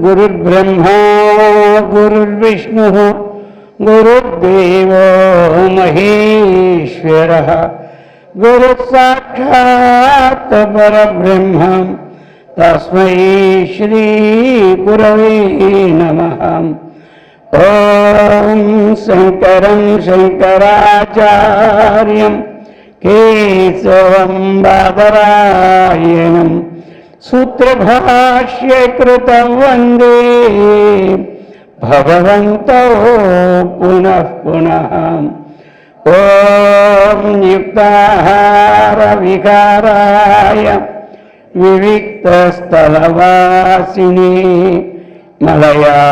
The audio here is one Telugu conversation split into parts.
गुरुर्ब्रह्मा गुरुर्विष्णुः गुरुर्देवो महेश्वरः गुरुसाक्षात् परब्रह्म तस्मै श्री गुरवे नमः। ॐ शङ्करं शङ्कराचार्यं केशवं बादरायणं सूत्रभाष्यकृतं वन्दे भगवन्तौ पुनः पुनः। ॐ युक्ताहारविकाराय विविक्तस्थलवासिने मलयालयतीन्द्राय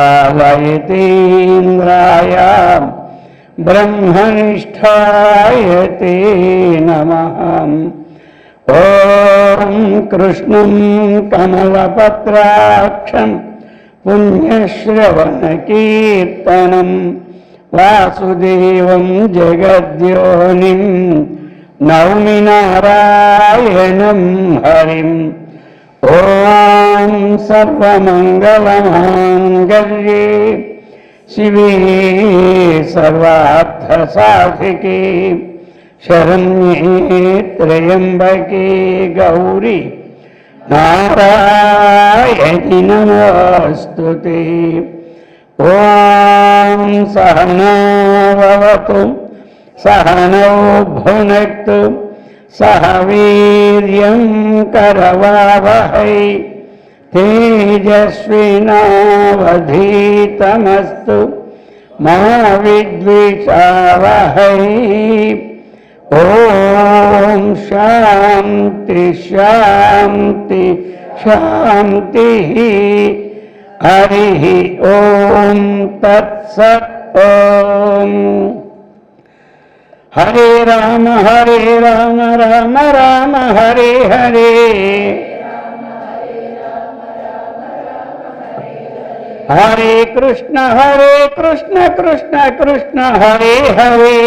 ब्रह्मनिष्ठाय ते नमः। ॐ कृष्णं कमलपत्राक्षं पुण्यश्रवणकीर्तनं वासुदेवं जगद्योनिं नौमि नारायणं हरिं। ॐ सर्वमङ्गलमाङ्गल्ये शिवे सर्वार्थसाधिके शरण्ये त्र्यम्बके गौरी नारायणि नमोऽस्तुते। ॐ सहना भवतु सहनौ भुनक्तु सह वीर्यं करवावहै तेजस्विनावधीतमस्तु मा विद्विषावहै। ॐ शान्ति शान्ति शान्तिः। हरिः ॐ तत्सत्। ॐ हरे राम राम राम हरे हरे हरे कृष्ण कृष्ण कृष्ण हरे हरे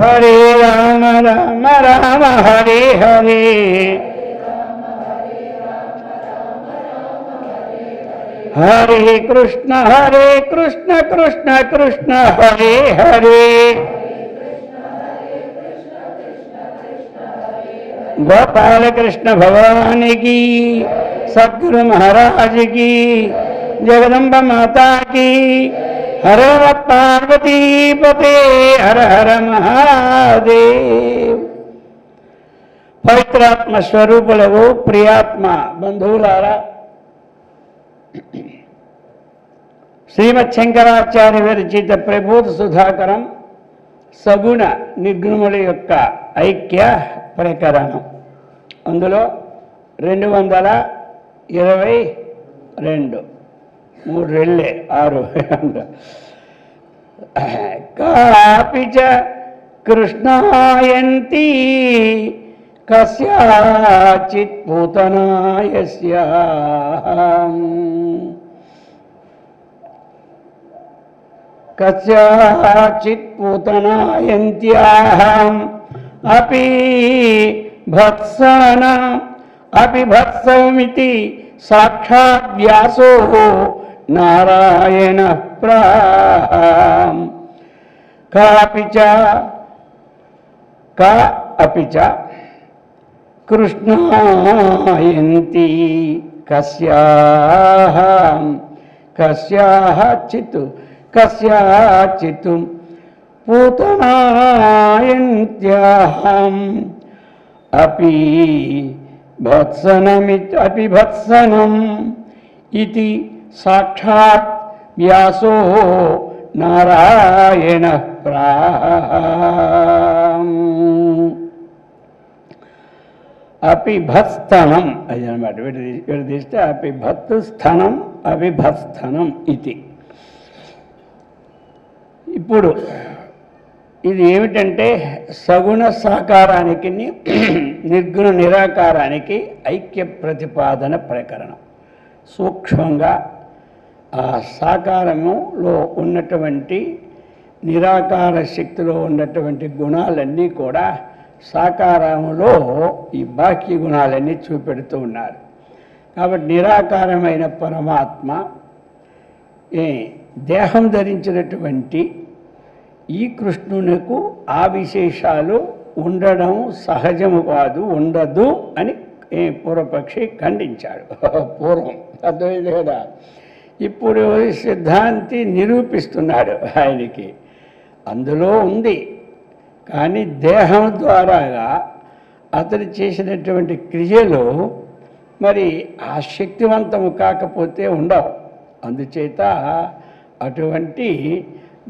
हरे राम राम राम हरे हरे हरे कृष्ण कृष्ण कृष्ण हरे हरे। गोपाल कृष्ण भगवान की, सद्गुरु महाराज की, जगदम्बा माता की, हर पार्वती पते हर हर महादेव। पवित्रात्म स्वरूपुलగు प्रियात्म बंधुవులారా, శ్రీమద్ శంకరాచార్య విరచిత ప్రబోధ సుధాకరం సగుణ నిర్గుణముల యొక్క ఐక్య ప్రకరణం. అందులో 222 3 రెళ్ళే 6 కాపి చ కృష్ణాయంతి కస్యాచిత్ పూతనాయస్యాం కస్యాచిత్ పూతనాయంత్యాం అపి భత్సమితి సాక్షాత్ వ్యాసో నారాయణ ప్రాహం. కాపి చ కృష్ణాయంతి కస్యాచిత్ పూతనాయంత్యాం అపి భత్సనం ఇతి సాక్షాత్ వ్యాసో నారాయణ ప్రాహం. అపిభత్స్థనం అది అనమాట. విడదీస్తే అపిభత్ స్థనం అపిభత్స్థనం ఇది. ఇప్పుడు ఇది ఏమిటంటే సగుణ సాకారానికి నిర్గుణ నిరాకారానికి ఐక్య ప్రతిపాదన ప్రకరణం. సూక్ష్మంగా ఆ సాకారములో ఉన్నటువంటి నిరాకార శక్తిలో ఉన్నటువంటి గుణాలన్నీ కూడా సాకారములో ఈ బాహ్య గుణాలన్నీ చూపెడుతూ ఉన్నారు. కాబట్టి నిరాకారమైన పరమాత్మ దేహం ధరించినటువంటి ఈ కృష్ణునకు ఆ విశేషాలు ఉండడం సహజము కాదు, ఉండదు అని పూర్వపక్షి ఖండించాడు పూర్వం. అర్థమైంది కదా. ఇప్పుడు సిద్ధాంతి నిరూపిస్తున్నాడు ఆయనకి అందులో ఉంది, కానీ దేహం ద్వారాగా అతడు చేసినటువంటి క్రియలు మరి ఆ శక్తివంతము కాకపోతే ఉండవు. అందుచేత అటువంటి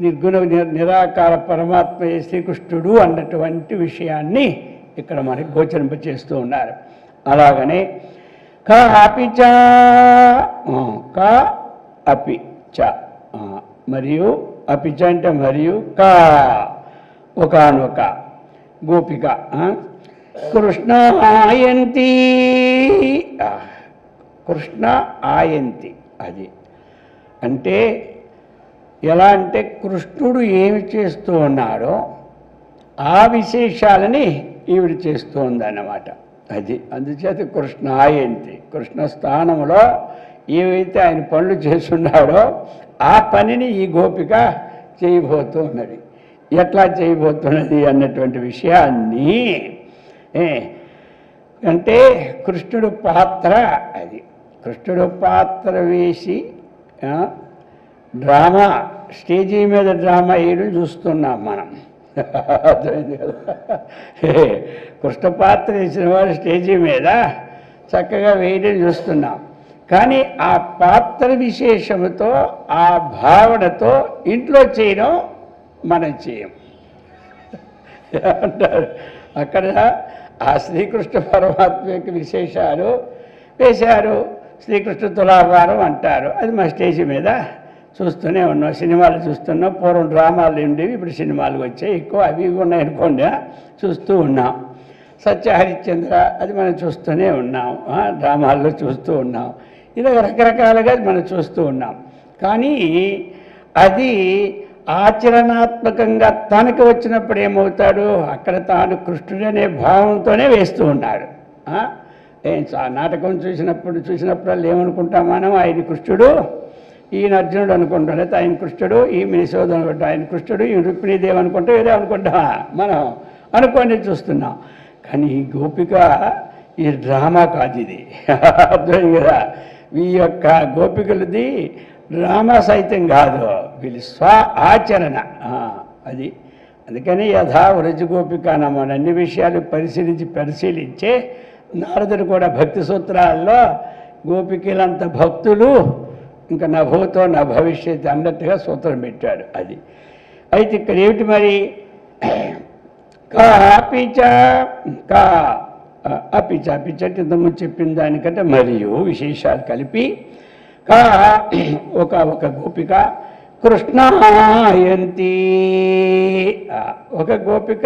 నిర్గుణ నిరాకార పరమాత్మ శ్రీకృష్ణుడు అన్నటువంటి విషయాన్ని ఇక్కడ మనకి గోచరింపచేస్తూ ఉన్నారు. అలాగనే కా అపి చ కా అపి చ మరియు అపి చ అంటే మరియు కా ఒకానొక గోపిక కృష్ణ ఆయంతి, కృష్ణ ఆయంతి. అది అంటే ఎలా అంటే కృష్ణుడు ఏమి చేస్తూ ఉన్నాడో ఆ విశేషాలని ఈవిడ చేస్తూ ఉందన్నమాట. అది అందుచేత కృష్ణ ఆయంతి, కృష్ణ స్థానంలో ఏవైతే ఆయన పనులు చేస్తున్నాడో ఆ పనిని ఈ గోపిక చేయబోతూ ఉన్నది. ఎట్లా చేయబోతున్నది అన్నటువంటి విషయాన్ని అంటే కృష్ణుడు పాత్ర, అది కృష్ణుడు పాత్ర వేసి డ్రామా స్టేజీ మీద డ్రామా వేయడం చూస్తున్నాం మనం. అర్థమైంది కదా. కృష్ణ పాత్ర వేసిన వాడు స్టేజీ మీద చక్కగా వేయడం చూస్తున్నాం. కానీ ఆ పాత్ర విశేషముతో ఆ భావనతో ఇంట్లో చేయడం మనం చేయం అంటారు. అక్కడ ఆ శ్రీకృష్ణ పరమాత్మ యొక్క విశేషాలు వేశారు. శ్రీకృష్ణ తులాభారం అంటారు. అది మా స్టేజి మీద చూస్తూనే ఉన్నాం, సినిమాలు చూస్తున్నాం. పూర్వం డ్రామాలు ఉండేవి, ఇప్పుడు సినిమాలు వచ్చాయి ఎక్కువ. అవి ఉన్నాయనుకోండి, చూస్తూ ఉన్నాం. సత్యహరిశ్చంద్ర అది మనం చూస్తూనే ఉన్నాం, డ్రామాల్లో చూస్తూ ఉన్నాం. ఇలా రకరకాలుగా మనం చూస్తూ ఉన్నాం. కానీ అది ఆచరణాత్మకంగా తనకు వచ్చినప్పుడు ఏమవుతాడు, అక్కడ తాను కృష్ణుడనే భావంతోనే వేస్తూ ఉన్నాడు. నాటకం చూసినప్పుడల్లా ఏమనుకుంటాం మనం, ఆయన కృష్ణుడు, ఈయన అర్జునుడు అనుకుంటాం, లేకపోతే ఆయన కృష్ణుడు, ఈ యశోద అనుకుంటాం, ఆయన కృష్ణుడు, ఈ రుక్మిణీదేవి అనుకుంటాం, ఏదో అనుకుంటామా మనం అనుకోని చూస్తున్నాం. కానీ ఈ గోపిక ఈ డ్రామా కాదు, ఇది అర్థమైంది కదా. ఈ యొక్క గోపికలది డ్రామా సైతం కాదు, వీళ్ళు స్వ ఆచరణ. అది అందుకని యథా వ్రజ గోపిక మన అన్ని విషయాలు పరిశీలించే నారదుడు కూడా భక్తి సూత్రాల్లో గోపికలంత భక్తులు ఇంకా నా భూతో నా భవిష్యత్ అన్నట్టుగా సూత్రం పెట్టాడు. అది అయితే ఇక్కడ ఏమిటి మరి, అపిచ అపిచ అంటే ఇంతకుముందు చెప్పిన దానికంటే మరియు విశేషాలు కలిపి ఒక గోపిక కృష్ణాయంతి, ఒక గోపిక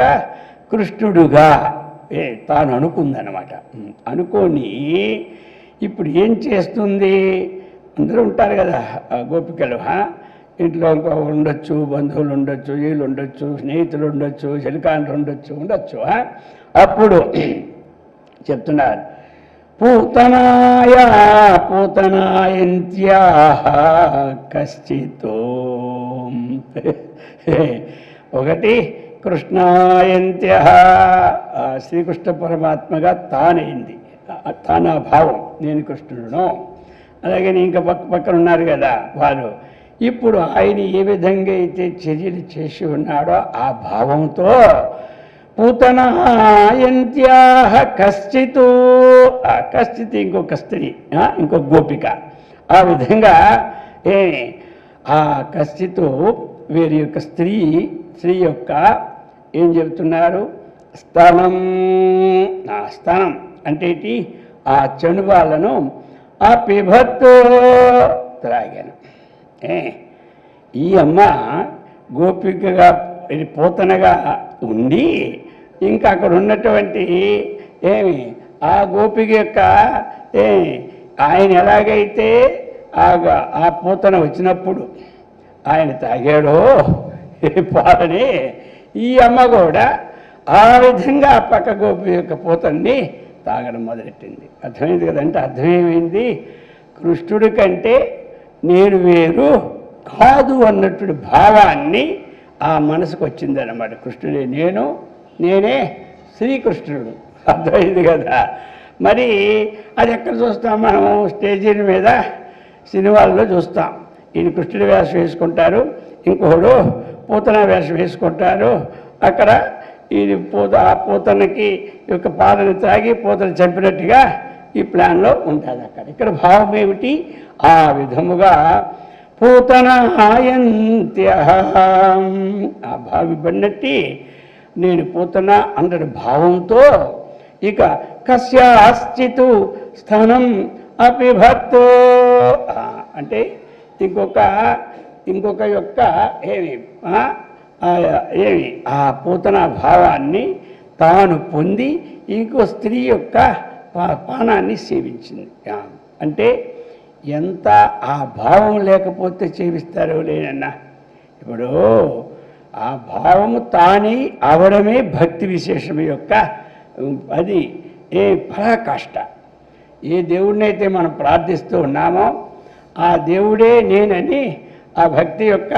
కృష్ణుడుగా తాను అనుకుందన్నమాట. అనుకొని ఇప్పుడు ఏం చేస్తుంది, అందరూ ఉంటారు కదా గోపికలు, ఇంట్లో ఇంకో ఉండొచ్చు, బంధువులు ఉండొచ్చు, వీళ్ళు ఉండొచ్చు, స్నేహితులు ఉండొచ్చు, చెలికాండ్రు ఉండొచ్చు. అప్పుడు చెప్తున్నారు పూతనాయంత్యా కశ్చితో, ఒకటి కృష్ణాయంత్య శ్రీకృష్ణ పరమాత్మగా తానైంది, తానా భావం, నేను కృష్ణుడును. అలాగే ఇంకా పక్కన ఉన్నారు కదా వారు. ఇప్పుడు ఆయన ఏ విధంగా అయితే చర్యలు చేసి ఉన్నాడో ఆ భావంతో పూతనాయంత్యా కశ్చిత్, కశ్చిత్ ఇంకొక స్త్రీ, ఇంకొక గోపిక, ఆ విధంగా ఆ కశ్చిత్ వేరి యొక్క స్త్రీ యొక్క ఏం చెబుతున్నారు, స్తనం, స్తనం అంటే ఏంటి? ఆ చనుబాలను ఆ పిభత్తు త్రాగాను. ఈ అమ్మ గోపికగా పోతనగా ఉండి ఇంకా అక్కడ ఉన్నటువంటి ఆ గోపిక యొక్క ఆయన ఎలాగైతే ఆ పూతన వచ్చినప్పుడు ఆయన తాగాడో పాలని, ఈ అమ్మ కూడా ఆ విధంగా ఆ పక్క గోపి యొక్క పూతన్ని తాగడం మొదలెట్టింది. అర్థమైంది కదంటే అర్థమేమైంది? కృష్ణుడి కంటే నేను వేరు కాదు అన్నట్టు భావాన్ని ఆ మనసుకు వచ్చిందన్నమాట. కృష్ణుడే నేను, నేనే శ్రీకృష్ణుడు. అర్థమైంది కదా. మరి అది ఎక్కడ చూస్తాం మనం? స్టేజీల మీద సినిమాల్లో చూస్తాం. ఈయన కృష్ణుడి వేషం వేసుకుంటారు, ఇంకొకడు పూతన వేషం వేసుకుంటారు. అక్కడ ఈ ఆ పూతనకి యొక్క పాలను త్రాగి పూతన చంపినట్టుగా ఈ ప్లాన్లో ఉంటుంది అక్కడ. ఇక్కడ భావం ఏమిటి? ఆ విధముగా పూతన హాయంత్య, ఆ భావి పడినట్టి నేను పూతన అందరి భావంతో ఇక కస్యాశ్చితు స్థానం అపిభక్తో అంటే ఇంకొక యొక్క ఏమి ఆ పూతన భావాన్ని తాను పొంది ఇంకో స్త్రీ యొక్క పానాన్ని సేవించింది. అంటే ఎంత ఆ భావం లేకపోతే సేవిస్తారో లేనన్నా. ఇప్పుడు ఆ భావము తానే అవడమే భక్తి విశేషం యొక్క అది పరాకాష్ట. ఏ దేవుడినైతే మనం ప్రార్థిస్తూ ఉన్నామో ఆ దేవుడే నేనని ఆ భక్తి యొక్క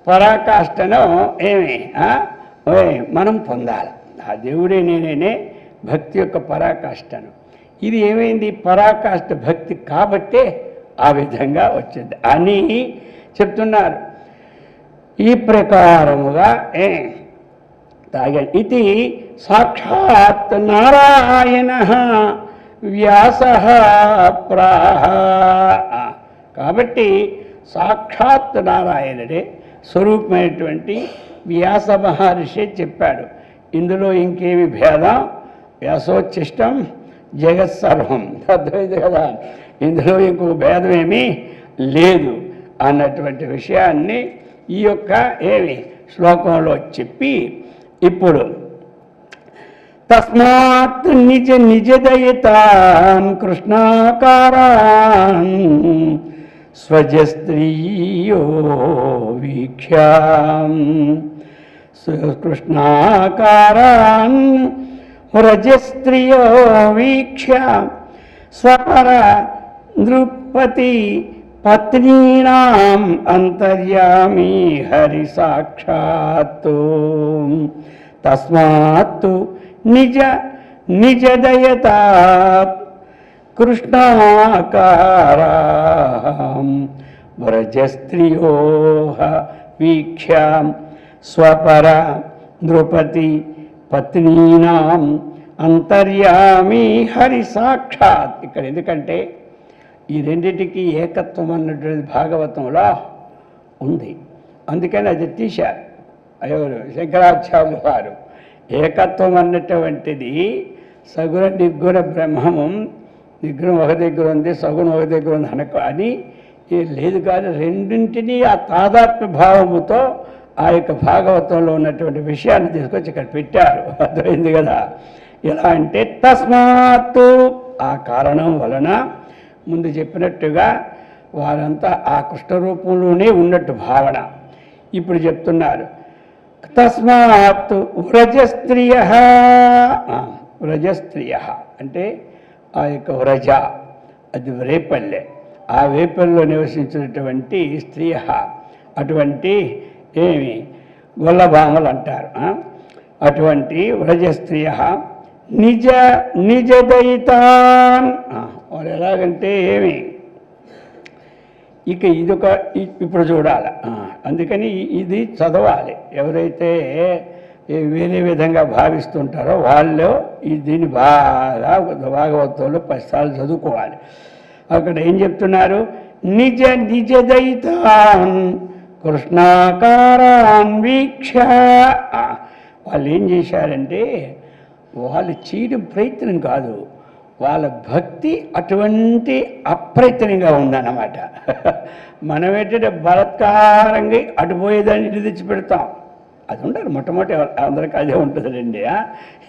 పరాకాష్ఠను మనం పొందాలి. ఆ దేవుడే నేనే భక్తి యొక్క పరాకాష్ఠను. ఇది ఏమైంది? పరాకాష్ఠ భక్తి కాబట్టే ఆ విధంగా వచ్చింది అని చెప్తున్నారు. ఈ ప్రకారముగా తాగాడు. ఇది సాక్షాత్ నారాయణ వ్యాస ప్రాహ. కాబట్టి సాక్షాత్ నారాయణుడే స్వరూపమైనటువంటి వ్యాస మహర్షి చెప్పాడు. ఇందులో ఇంకేమి భేదం? వ్యాసోచ్ఛిష్టం జగత్సర్వం. అర్థమైంది కదా. ఇందులో ఇంకొక భేదమేమీ లేదు అన్నటువంటి విషయాన్ని ఈ యొక్క శ్లోకంలో చెప్పి ఇప్పుడు తస్మాత్ నిజ నిజదయితాన్ కృష్ణాకారాన్ స్వజస్త్రీయో వీక్ష్యాం కృష్ణాకారాన్ వ్రజస్త్రియో వీక్ష్య స్వపర నృపతి పత్నీనాం అంతర్యామి హరి సాక్షాత్తు తస్మాత్తు నిజ నిజదయతాత్ కృష్ణాకారాం వ్రజస్త్రియో వీక్ష్యాం స్వపర నృపతి పత్నీనాం అంతర్యామి హరి సాక్షాత్. ఇక్కడ ఎందుకంటే ఈ రెండింటికి ఏకత్వం అన్నటువంటి భాగవతంలో ఉంది, అందుకని అది తీశారు ఎవరు? శంకరాచార్యులు వారు. ఏకత్వం అన్నటువంటిది సగుణ నిర్గుణ బ్రహ్మము, నిర్గుణం ఒక దగ్గర ఉంది, సగుణం ఒక దగ్గర ఉంది అని లేదు. కానీ రెండింటినీ ఆ తాదాత్మ్య భావముతో ఆ యొక్క భాగవతంలో ఉన్నటువంటి విషయాన్ని తీసుకొచ్చి ఇక్కడ పెట్టారు. అర్థమైంది కదా. ఎలా అంటే తస్మాత్తు ఆ కారణం వలన ముందు చెప్పినట్టుగా వారంతా ఆ కృష్ణ రూపంలోనే ఉన్నట్టు భావన. ఇప్పుడు చెప్తున్నారు తస్మాత్ వ్రజస్త్రియ. వ్రజస్త్రియ అంటే ఆ యొక్క వ్రజ అది రేపల్లె, ఆ వేపల్లో నివసించినటువంటి స్త్రియ, అటువంటి గొల్లభామలు అంటారు. అటువంటి వ్రజస్త్రియ నిజ నిజదయితాన్. వారు ఎలాగంటే ఇక ఇదొక ఇప్పుడు చూడాలి. అందుకని ఇది చదవాలి. ఎవరైతే వేరే విధంగా భావిస్తుంటారో వాళ్ళు దీన్ని బాగా భాగవతంలో 10 సార్లు చదువుకోవాలి. అక్కడ ఏం చెప్తున్నారు? నిజ నిజదయితాన్ కృష్ణాకారాన్ వీక్ష. వాళ్ళు ఏం చేశారంటే వాళ్ళు చేయడం ప్రయత్నం కాదు, వాళ్ళ భక్తి అటువంటి అప్రయత్నంగా ఉందన్నమాట. మనం ఏంటంటే బలత్కారంగా అటుపోయేదాన్ని ఇటు తెచ్చి పెడతాం. అది ఉండాలి, మొట్టమొదటి అందరికీ అదే ఉంటుందండి.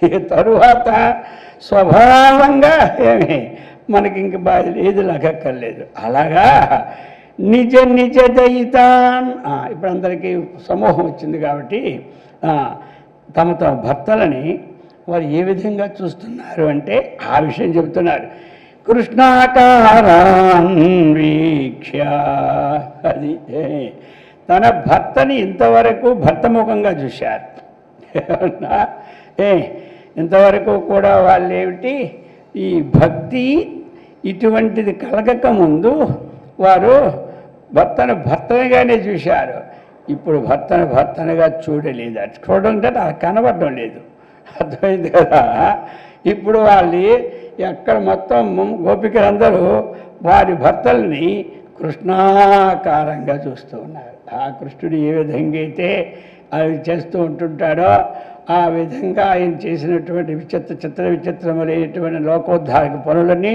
ఇక తరువాత స్వభావంగా ఏమి మనకి ఇంక బాధ ఏది లగక్కర్లేదు. అలాగా నిజ నిజ దయితాన్. ఇప్పుడు అందరికీ సమూహం వచ్చింది కాబట్టి తమ తమ భర్తలని వారు ఏ విధంగా చూస్తున్నారు అంటే ఆ విషయం చెబుతున్నారు. కృష్ణాకారాన్ వీక్ష. అది తన భర్తని ఇంతవరకు భర్తముఖంగా చూశారు. ఇంతవరకు కూడా వాళ్ళు ఏమిటి, ఈ భక్తి ఇటువంటిది కలగక ముందు వారు భర్తను భర్తనిగానే చూశారు. ఇప్పుడు భర్తను భర్తనిగా చూడలేదు. అది చూడడం అంటే అది కనబడడం లేదు. అర్థమైంది కదా. ఇప్పుడు వాళ్ళు ఎక్కడ మొత్తం గోపికలందరూ వారి భర్తల్ని కృష్ణాకారంగా చూస్తూ ఉన్నారు. ఆ కృష్ణుడు ఏ విధంగా అయితే అవి చేస్తూ ఉంటుంటాడో ఆ విధంగా ఆయన చేసినటువంటి విచిత్రములైనటువంటి లోకోద్ధారక పనులన్నీ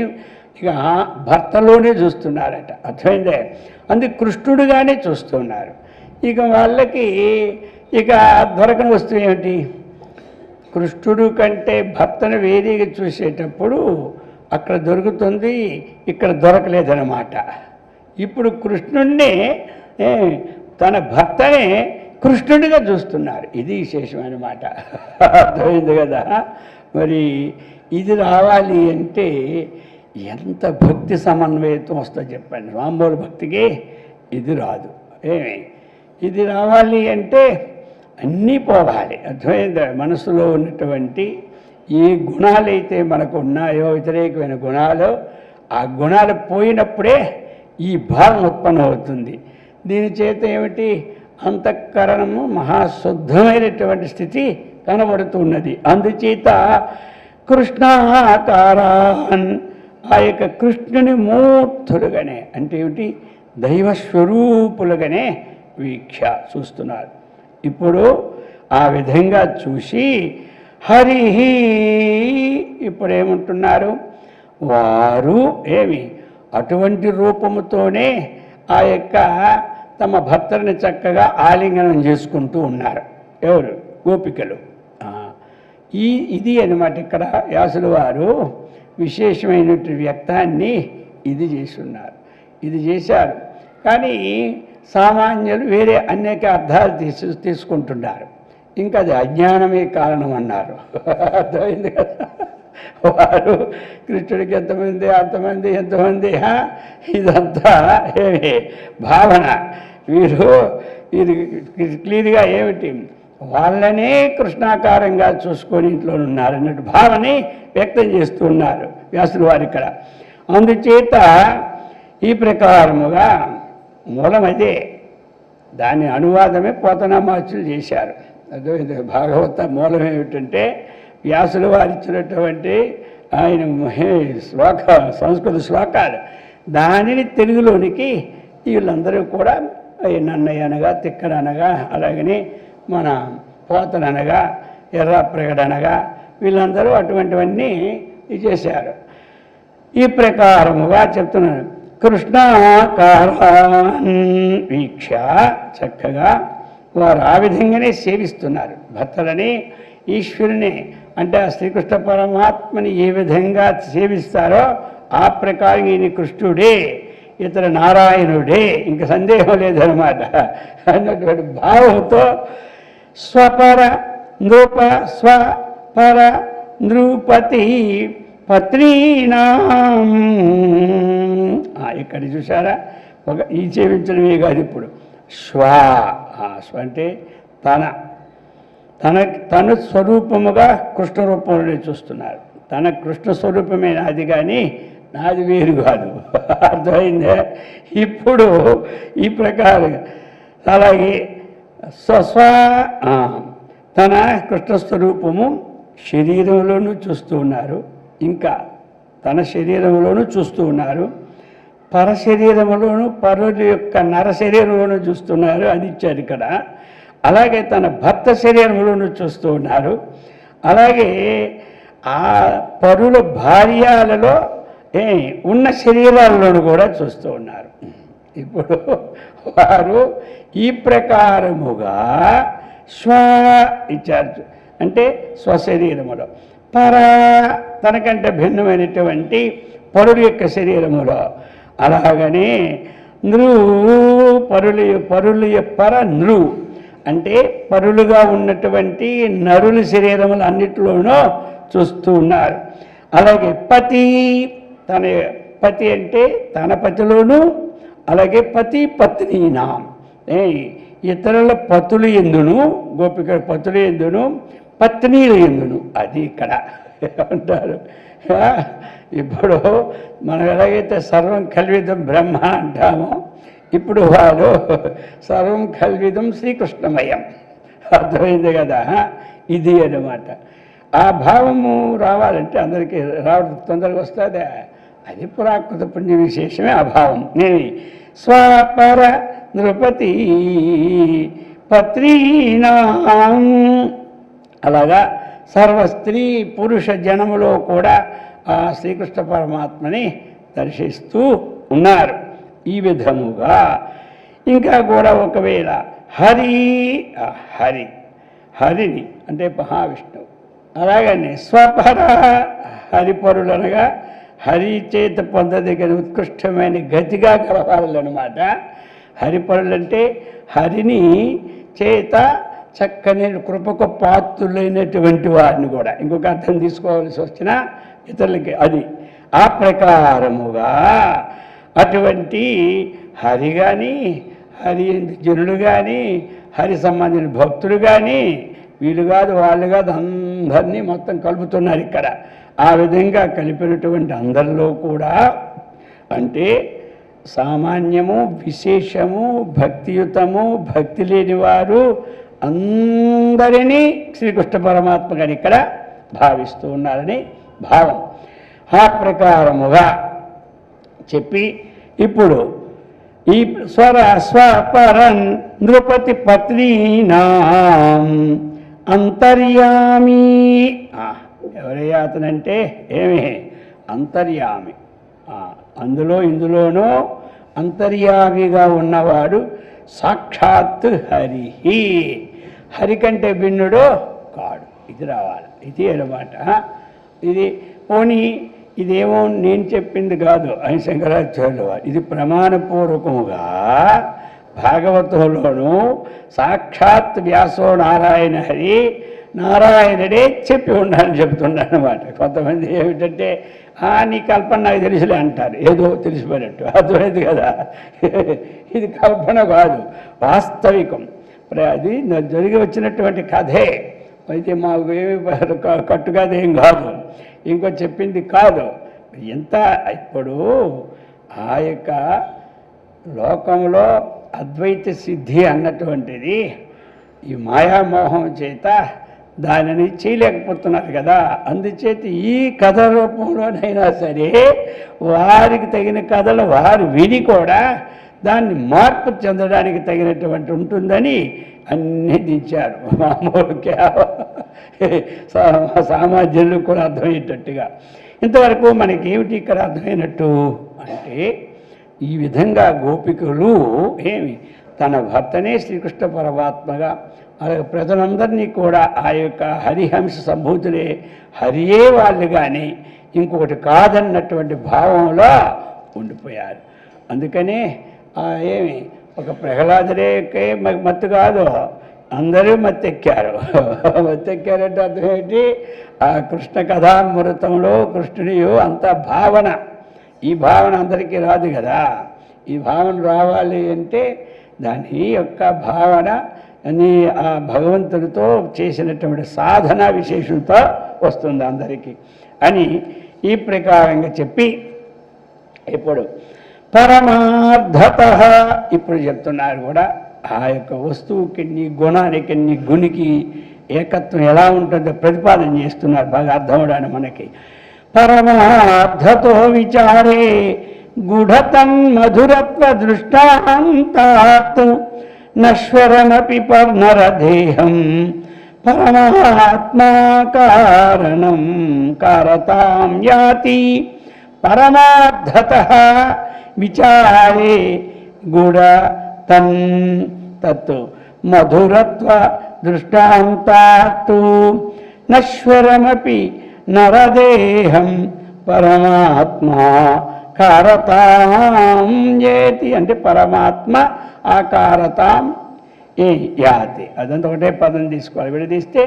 ఇక భర్తలోనే చూస్తున్నారట. అర్థమైందే. అందుకు కృష్ణుడుగానే చూస్తున్నారు. ఇక వాళ్ళకి ఇక దొరకని వస్తువు ఏమిటి, కృష్ణుడు కంటే భర్తను వేరేగా చూసేటప్పుడు అక్కడ దొరుకుతుంది, ఇక్కడ దొరకలేదన్నమాట. ఇప్పుడు కృష్ణుడిని తన భర్తనే కృష్ణుడిగా చూస్తున్నారు. ఇది విశేషమైన మాట. అర్థమైంది కదా. మరి ఇది రావాలి అంటే ఎంత భక్తి సమన్వయత్వం వస్తుందో చెప్పండి. రాంబోలు భక్తికి ఇది రాదు. ఇది రావాలి అంటే అన్నీ పోవాలి. అర్థమైంది. మనసులో ఉన్నటువంటి ఏ గుణాలైతే మనకు ఉన్నాయో వ్యతిరేకమైన గుణాలు, ఆ గుణాలు పోయినప్పుడే ఈ భావం ఉత్పన్నమవుతుంది. దీని చేత ఏమిటి, అంతఃకరణము మహాశుద్ధమైనటువంటి స్థితి కనబడుతున్నది. అందుచేత కృష్ణాకారాన్, ఆ యొక్క కృష్ణుని మూర్తులుగానే అంటే ఏమిటి, దైవస్వరూపులుగానే వీక్ష చూస్తున్నారు. ఇప్పుడు ఆ విధంగా చూసి హరి ఇప్పుడు ఏమంటున్నారు, వారు ఏమి అటువంటి రూపముతోనే ఆ యొక్క తమ భర్తని చక్కగా ఆలింగనం చేసుకుంటూ ఉన్నారు. ఎవరు, గోపికలు. ఇది అన్నమాట. ఇక్కడ వ్యాసుల వారు విశేషమైనటువంటి వ్యక్తాన్ని ఇది చేస్తున్నారు. ఇది చేశారు. కానీ సామాన్యులు వేరే అనేక అర్థాలు తీసుకుంటున్నారు. ఇంకా అది అజ్ఞానమే కారణం అన్నారు. అర్థమైంది కదా. వారు కృష్ణుడికి ఎంతమంది ఇదంతా ఏమి భావన. వీరు క్లియర్గా ఏమిటి, వాళ్ళనే కృష్ణాకారంగా చూసుకొని ఇంట్లో ఉన్నారు అన్నట్టు భావని వ్యక్తం చేస్తూ ఉన్నారు వ్యాసులు వారు ఇక్కడ. అందుచేత ఈ ప్రకారముగా మూలం అదే, దాని అనువాదమే పోతనామాచులు చేశారు. అదే భాగవత మూలం ఏమిటంటే వ్యాసులు వారు ఇచ్చినటువంటి ఆయన సంస్కృత శ్లోకాలు, దానిని తెలుగులోనికి వీళ్ళందరూ కూడా నన్నయ్య అనగా, తిక్కన అనగా, అలాగని మన పోతన అనగా, ఎర్రప్రగడ అనగా వీళ్ళందరూ అటువంటివన్నీ చేశారు. ఈ ప్రకారముగా చెప్తున్నాను. కృష్ణాకారాన్ వీక్ష, చక్కగా వారు ఆ విధంగానే సేవిస్తున్నారు భర్తలని, ఈశ్వరుని అంటే ఆ శ్రీకృష్ణ పరమాత్మని ఏ విధంగా సేవిస్తారో ఆ ప్రకారం ఈయన కృష్ణుడే, ఇతర నారాయణుడే, ఇంక సందేహం లేదనమాట అన్నటువంటి భావంతో స్వపర నృప స్వపర నృపతి పత్రీనాం. ఇక్కడ చూసారా, ఒక ఈ సేవించడమే కాదు. ఇప్పుడు స్వ అంటే తన స్వరూపముగా కృష్ణ రూపంలోనే చూస్తున్నారు. తన కృష్ణ స్వరూపమే నాది, కానీ నాది వేరు కాదు. అర్థమైందే. ఇప్పుడు ఈ ప్రకారం అలాగే తన కృష్ణ స్వరూపము శరీరంలోనూ చూస్తూ ఉన్నారు, ఇంకా తన శరీరంలోనూ చూస్తూ ఉన్నారు, పరశరీరంలోనూ పరుల యొక్క నర శరీరంలోనూ చూస్తున్నారు. అది ఇచ్చారు ఇక్కడ. అలాగే తన భర్త శరీరంలోనూ చూస్తూ ఉన్నారు. అలాగే ఆ పరుల భార్యాలలో ఉన్న శరీరాలను కూడా చూస్తూ ఉన్నారు. ఇప్పుడు వారు ఈ ప్రకారముగా స్వ ఇచ్చారు, అంటే స్వశరీరములో, తనకంటే భిన్నమైనటువంటి పరుల యొక్క శరీరములో, అలాగనే పర నృ అంటే పరులుగా ఉన్నటువంటి నరుల శరీరములు అన్నిటిలోనూ చూస్తూ ఉన్నారు. అలాగే పతి అంటే తన పతిలోను, అలాగే పత్నీనాం ఇతరుల పతులు ఎందును, గోపిక పతులు ఎందును, పత్నీలు ఎందును, అది ఇక్కడ అంటారు. ఇప్పుడు మనం ఎలాగైతే సర్వం కల్విదం బ్రహ్మ అంటామో, ఇప్పుడు వారు సర్వం కల్విదం శ్రీకృష్ణమయం. అర్థమైంది కదా, ఇది అన్నమాట. ఆ భావము రావాలంటే అందరికీ రావడం తొందరగా వస్తుందా? అది పురాకృత పుణ్య విశేషమే ఆ భావం. నేను స్వపర నృపతి పత్రీనాం, అలాగా సర్వ స్త్రీ పురుష జనములో కూడా ఆ శ్రీకృష్ణ పరమాత్మని దర్శిస్తూ ఉన్నారు. ఈ విధముగా ఇంకా కూడా ఒకవేళ హరిని అంటే మహావిష్ణువు, అలాగనే స్వపర హరిపరులనగా హరి చేత పొందదగిన ఉత్కృష్టమైన గతిగా కలవాలన్నమాట. హరిపరులంటే హరిని చేత చక్కని కృపకు పాత్రులైనటువంటి వారిని కూడా ఇంకొక అర్థం తీసుకోవాల్సి వచ్చిన ఇతరులకి అది. ఆ ప్రకారముగా అటువంటి హరి కానీ, హరి జనులు కానీ, హరి సంబంధించిన భక్తులు కానీ, వీళ్ళు కాదు వాళ్ళు కాదు, అందరినీ మొత్తం కలుపుతున్నారు ఇక్కడ. ఆ విధంగా కలిపినటువంటి అందరిలో కూడా అంటే సామాన్యము, విశేషము, భక్తియుతము, భక్తి లేని వారు అందరినీ శ్రీకృష్ణ పరమాత్మ గారు ఇక్కడ భావిస్తూ ఉన్నారని భావం. ఆ ప్రకారముగా చెప్పి ఇప్పుడు ఈ స్వపరన్ నృపతి పత్నీనాం అంతర్యామి. ఎవరయ్యా అతనంటే ఏమి? అంతర్యామి. అందులో ఇందులోనూ అంతర్యామిగా ఉన్నవాడు సాక్షాత్ హరి. హరి కంటే భిన్నుడు కాడు. ఇది రావాలి, ఇది అన్నమాట. ఇది పోనీ ఇదేమో నేను చెప్పింది కాదు అని శంకరాచార్యులు వారు, ఇది ప్రమాణపూర్వకముగా భాగవతంలోనూ సాక్షాత్ వ్యాసో నారాయణ హరి, నారాయణుడే చెప్పి ఉండాలని చెప్తున్నాను అన్నమాట. కొంతమంది ఏమిటంటే నీ కల్పన నాకు తెలుసులే అంటారు, ఏదో తెలిసిపోయినట్టు. అర్థమైంది కదా, ఇది కల్పన కాదు, వాస్తవికం. అది జరిగి వచ్చినటువంటి కథే. అయితే మాకు ఏమి కట్టుకదేం కాదు, ఇంకో చెప్పింది కాదు. ఎంత ఇప్పుడు ఆ యొక్క లోకంలో అద్వైత సిద్ధి అన్నటువంటిది ఈ మాయామోహం చేత దానిని చేయలేకపోతున్నారు కదా. అందుచేత ఈ కథ రూపంలోనైనా సరే వారికి తగిన కథలు వారు విని కూడా దాన్ని మార్పు చెందడానికి తగినటువంటి ఉంటుందని అన్నీ దించారు. మామూలు సామాన్యులకు కూడా అర్థమయ్యేటట్టుగా. ఇంతవరకు మనకి ఏమిటి ఇక్కడ అర్థమైనట్టు అంటే, ఈ విధంగా గోపికలు తన భర్తనే శ్రీకృష్ణ పరమాత్మగా, అలాగే ప్రజలందరినీ కూడా ఆ యొక్క హరిహంస సంభూతులే, హరియే వాళ్ళు కానీ ఇంకొకటి కాదన్నటువంటి భావంలో ఉండిపోయారు. అందుకనే ఒక ప్రహ్లాదుడే మత్తు కాదు, అందరూ మత్తెక్కారు. మత్తెక్కారంటే అర్థం ఏంటి? ఆ కృష్ణ కథామృతంలో కృష్ణుని అంత భావన, ఈ భావన అందరికీ రాదు కదా. ఈ భావన రావాలి అంటే దాని యొక్క భావన అని ఆ భగవంతుడితో చేసినటువంటి సాధన విశేషంతో వస్తుంది అందరికీ అని ఈ ప్రకారంగా చెప్పి ఇప్పుడు పరమార్థత ఇప్పుడు చెప్తున్నారు కూడా. ఆ యొక్క వస్తువుకి గుణానికి గునికి ఏకత్వం ఎలా ఉంటుందో ప్రతిపాదన చేస్తున్నారు, బాగా అర్థమవడానికి మనకి. పరమార్థతో విచారే గుఢతం మధురత్వ దృష్టాంతాత్ నశ్వరమపి పర్నరదేహం పరమాత్మా కారణం కారతాం యాతి పరమార్థతః విచారే గుణ తన్ తత్ మధురత్వ దృష్టాంతాత్తు నశ్వరమపి నరదేహం పరమాత్మా కారతాం ఏతి అంటే పరమాత్మ ఆకారతాం ఏ యాతి. అదంతా ఒకటే పదం తీసుకోవాలి, విడదీస్తే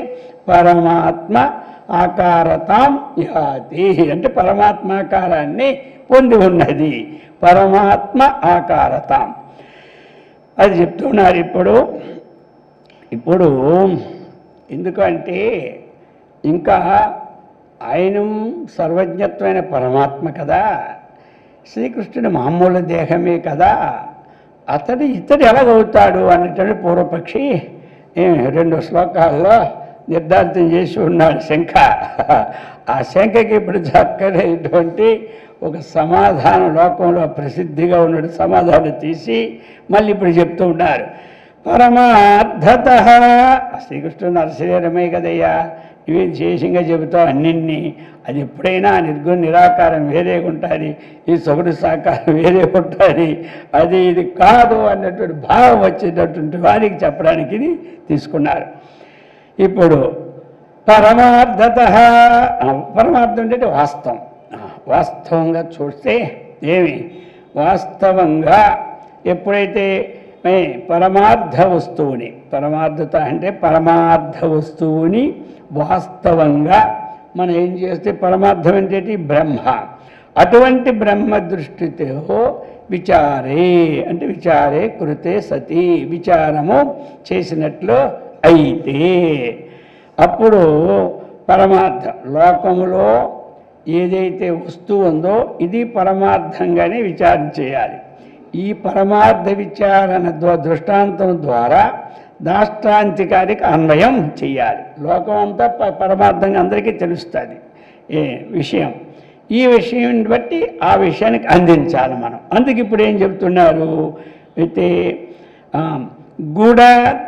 పరమాత్మ ఆకారతాం యాతి అంటే పరమాత్మాకారాన్ని పొంది ఉన్నది, పరమాత్మ ఆకారతాం అది చెప్తున్నారు. ఇప్పుడు ఎందుకంటే ఇంకా ఆయన సర్వజ్ఞత్వమైన పరమాత్మ కదా, శ్రీకృష్ణుని మామూలు దేహమే కదా, ఇతడు ఎలాగవుతాడు అన్నటువంటి పూర్వపక్షి 2 శ్లోకాల్లో నిర్ధారితం చేసి ఉన్నాడు శంఖ. ఆ శంఖకి ఇప్పుడు చక్కనైనటువంటి ఒక సమాధానం లోకంలో ప్రసిద్ధిగా ఉన్న సమాధానం తీసి మళ్ళీ ఇప్పుడు చెప్తూ ఉన్నారు. పరమార్థత శ్రీకృష్ణుడు నరశరీరమే కదయ్యా, ఇవి విశేషంగా చెబుతావు అన్నింటినీ. అది ఎప్పుడైనా నిర్గుణ నిరాకారం వేరే ఉంటుంది, ఈ సగుడు సాకారం వేరే ఉంటుంది, అది ఇది కాదు అన్నటువంటి భావం వచ్చేటటువంటి వారికి చెప్పడానికి ఇది తీసుకున్నారు. ఇప్పుడు పరమార్థత పరమార్థం అంటే వాస్తవం. వాస్తవంగా చూస్తే ఏమి వాస్తవంగా ఎప్పుడైతే పరమార్థ వస్తువుని పరమార్థత అంటే పరమార్థ వస్తువుని వాస్తవంగా మనం ఏం చేస్తే పరమార్థం అంటే బ్రహ్మ, అటువంటి బ్రహ్మ దృష్టితో విచారే అంటే విచారే కృతే సతి విచారము చేసినట్లు అయితే అప్పుడు పరమార్థ లోకములో ఏదైతే వస్తువు ఉందో ఇది పరమార్థంగానే విచారణ చేయాలి. ఈ పరమార్థ విచారణ దృష్టాంతం ద్వారా దాష్టాంతికారికి అన్వయం చేయాలి. లోకం అంతా పరమార్థంగా అందరికీ తెలుస్తుంది విషయం. ఈ విషయం బట్టి ఆ విషయానికి అందించాలి మనం. అందుకు ఇప్పుడు ఏం చెప్తున్నారు అయితే గుణ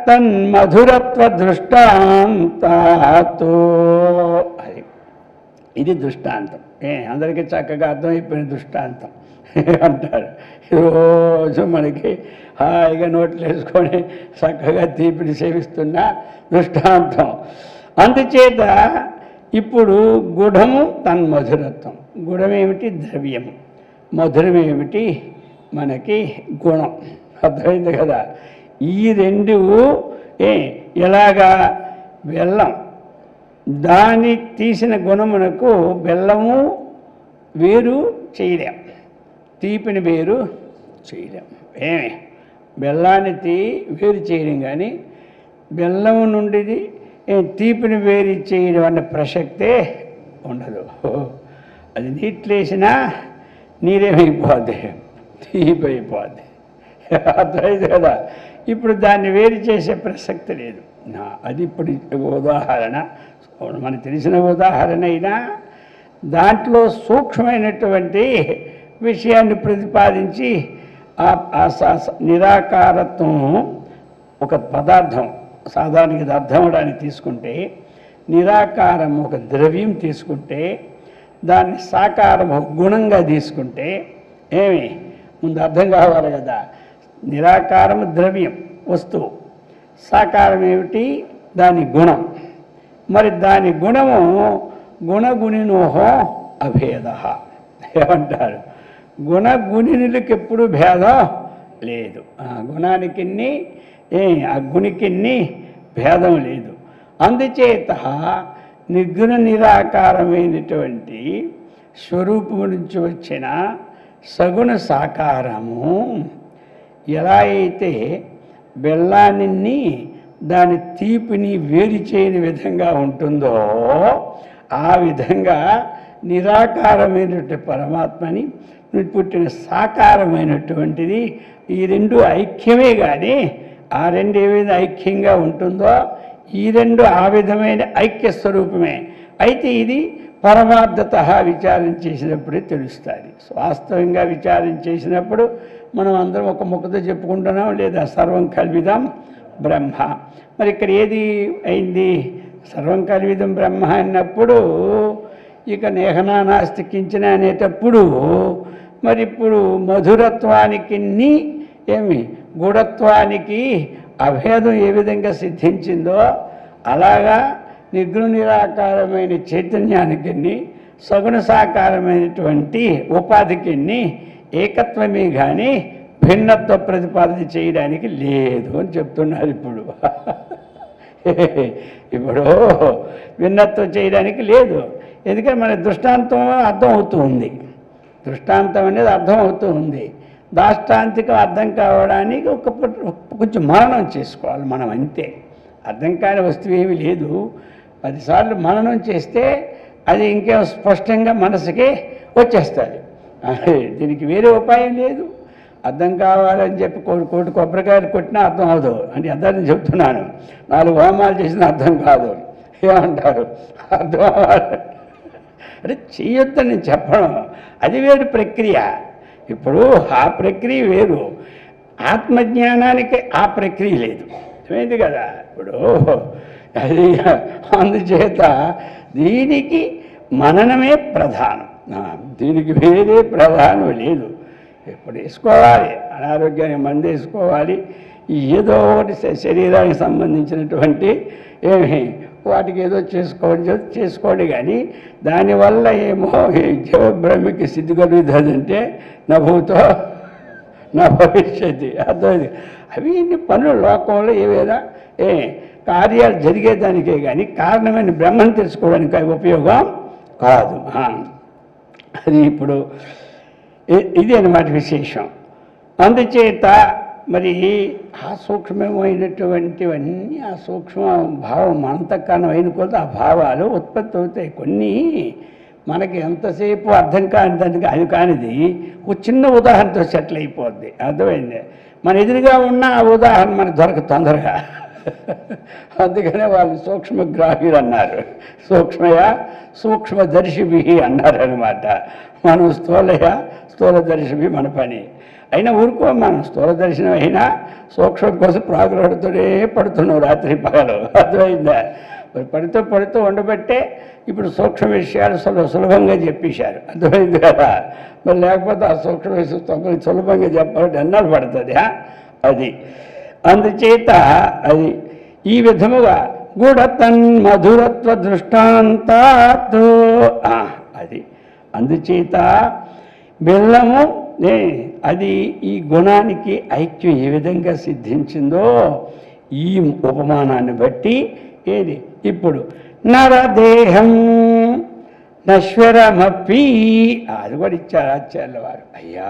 తన్మధురత్వ దృష్టాంతాతో అది ఇది దృష్టాంతం. అందరికీ చక్కగా అర్థమైపోయిన దృష్టాంతం అంటారు. రోజు మనకి హాయిగా నోట్లు వేసుకొని చక్కగా తీపిని సేవిస్తున్న దృష్టాంతం. అందుచేత ఇప్పుడు గుణము తన్మధురత్వం. గుణమేమిటి? ద్రవ్యము. మధురమేమిటి? మనకి గుణం. అర్థమైంది కదా. ఈ రెండు ఎలాగా బెల్లం దాన్ని తీసిన గుణమునకు బెల్లము వేరు చేయలేం, తీపిని వేరు చేయలేం. బెల్లాన్ని వేరు చేయడం కానీ బెల్లము నుండి తీపిని వేరు చేయడం అన్న ప్రసక్తే ఉండదు. అది నీట్లేసినా నీరేమైపోద్ది, తీపి అయిపోద్ది. అర్థమైంది కదా. ఇప్పుడు దాన్ని వేరు చేసే ప్రసక్తి లేదు. అది ఇప్పుడు ఉదాహరణ, మనకు తెలిసిన ఉదాహరణ అయినా దాంట్లో సూక్ష్మమైనటువంటి విషయాన్ని ప్రతిపాదించి నిరాకారత్వం ఒక పదార్థం సాధారణంగా అర్థం అవడానికి తీసుకుంటే, నిరాకారం ఒక ద్రవ్యం తీసుకుంటే, దాన్ని సాకారం ఒక గుణంగా తీసుకుంటే ముందు అర్థం కావాలి కదా. నిరాకారం ద్రవ్యం వస్తువు, సాకారం ఏమిటి? దాని గుణం. మరి దాని గుణము గుణగుణినోహో అభేద ఏమంటారు? గుణగుణినులకి ఎప్పుడు భేదం లేదు. గుణానికి ఆ గుణికి భేదం లేదు. అందుచేత నిర్గుణ నిరాకారమైనటువంటి స్వరూపము నుంచి వచ్చిన సగుణ సాకారము ఎలా అయితే బెల్లాన్ని దాని తీపిని వేరు చేయని విధంగా ఉంటుందో ఆ విధంగా నిరాకారమైనటువంటి పరమాత్మని పుట్టిన సాకారమైనటువంటిది ఈ రెండు ఐక్యమే. కానీ ఆ రెండు ఏ విధంగా ఐక్యంగా ఉంటుందో ఈ రెండు ఆ విధమైన ఐక్య స్వరూపమే. అయితే ఇది పరమార్థత విచారణ చేసినప్పుడే తెలుస్తుంది. వాస్తవంగా విచారణ చేసినప్పుడు మనం అందరం ఒక ముక్కతో చెప్పుకుంటున్నాం, లేదా సర్వం కల్విదాం బ్రహ్మ. మరి ఇక్కడ ఏది అయింది? సర్వం కల్విదం బ్రహ్మ అన్నప్పుడు ఇక నేహనా నాస్తి కించన అనేటప్పుడు మరి ఇప్పుడు మధురత్వానికి ఏమి గూఢత్వానికి అభేదం ఏ విధంగా సిద్ధించిందో అలాగా నిర్గుణ నిరాకారమైన చైతన్యానికి సగుణ సాకారమైనటువంటి ఉపాధికి ఏకత్వమే కానీ భిన్నత్వ ప్రతిపాదన చేయడానికి లేదు అని చెప్తున్నారు. ఇప్పుడు భిన్నత్వం చేయడానికి లేదు. ఎందుకంటే మన దృష్టాంతం అర్థం అవుతూ ఉంది. దృష్టాంతం అనేది అర్థం అవుతూ ఉంది. దాష్టాంతికం అర్థం కావడానికి కొంచెం మననం చేసుకోవాలి మనం, అంతే. అర్థం కాని వస్తువు ఏమీ లేదు. 10 సార్లు మననం చేస్తే అది ఇంకేం స్పష్టంగా మనసుకి వచ్చేస్తుంది. దీనికి వేరే ఉపాయం లేదు. అర్థం కావాలని చెప్పి కోటి కొబ్బరికాయలు కొట్టినా అర్థం అవదు అంటే అందరిని చెప్తున్నాను. 4 హోమాలు చేసినా అర్థం కాదు. ఏమంటారు? అర్థం అవ్వాలి అంటే చేయొద్దని నేను చెప్పడం, అది వేరు ప్రక్రియ. ఇప్పుడు ఆ ప్రక్రియ వేరు, ఆత్మజ్ఞానానికి ఆ ప్రక్రియ లేదు. అర్థమైంది కదా? ఇప్పుడు అది అందుచేత దీనికి మననమే ప్రధానం, దీనికి వేరే ప్రధానం లేదు. ఎప్పుడు వేసుకోవాలి, అనారోగ్యానికి మందు వేసుకోవాలి, ఏదో ఒకటి శరీరానికి సంబంధించినటువంటి వాటికి ఏదో చేసుకోండి. కానీ దానివల్ల ఏమో జీవబ్రహ్మకి సిద్ధి కలుగుతుందంటే నా భూతో నా భవిష్యత్తు అర్థమైంది. అవి ఇన్ని పనులు లోకంలో ఏవైనా కార్యాలు జరిగేదానికే కానీ కారణమైన బ్రహ్మను తెలుసుకోవడానికి అవి ఉపయోగం కాదు. అది ఇప్పుడు ఇది అన్నమాట విశేషం. అందుచేత మరి ఆ సూక్ష్మమైనటువంటివన్నీ, ఆ సూక్ష్మ భావం అంతఃకరణం అయిన కొద్ది ఆ భావాలు ఉత్పత్తి అవుతాయి. కొన్ని మనకి ఎంతసేపు అర్థం కాని దానికి అది కానిది ఒక చిన్న ఉదాహరణతో సెటిల్ అయిపోద్ది. అర్థమైంది? మన ఎదురుగా ఉన్న ఆ ఉదాహరణ మనకు దొరకదు తొందరగా. అందుకనే వాళ్ళు సూక్ష్మగ్రాహ్యులు అన్నారు. సూక్ష్మదర్శిభి అన్నారు అనమాట. మనం స్థూలదర్శిభి మన పని అయినా ఊరుకో. మనం స్థూల దర్శనం అయినా సూక్ష్మం కోసం ప్రాగులాడుతూనే పడుతున్నాం రాత్రి పగలు. అర్థమైందా? మరి పడుతూ ఉండబట్టే ఇప్పుడు సూక్ష్మ విషయాలు సులభంగా చెప్పేశారు. అర్థమైంది కదా? మరి లేకపోతే ఆ సూక్ష్మ విషయం సులభంగా చెప్పాలంటే ఎన్నాళ్ళు పడుతుంది. అది అందుచేత అది ఈ విధముగా గూఢతన్ మధురత్వ దృష్టాంతాత్ అది. అందుచేత బెల్లము అది ఈ గుణానికి ఐక్యం ఏ విధంగా సిద్ధించిందో ఈ ఉపమానాన్ని బట్టి ఏది ఇప్పుడు నరదేహం నశ్వరమపి అది కూడా ఇచ్చారు ఆచార్యుల వారు. అయ్యా,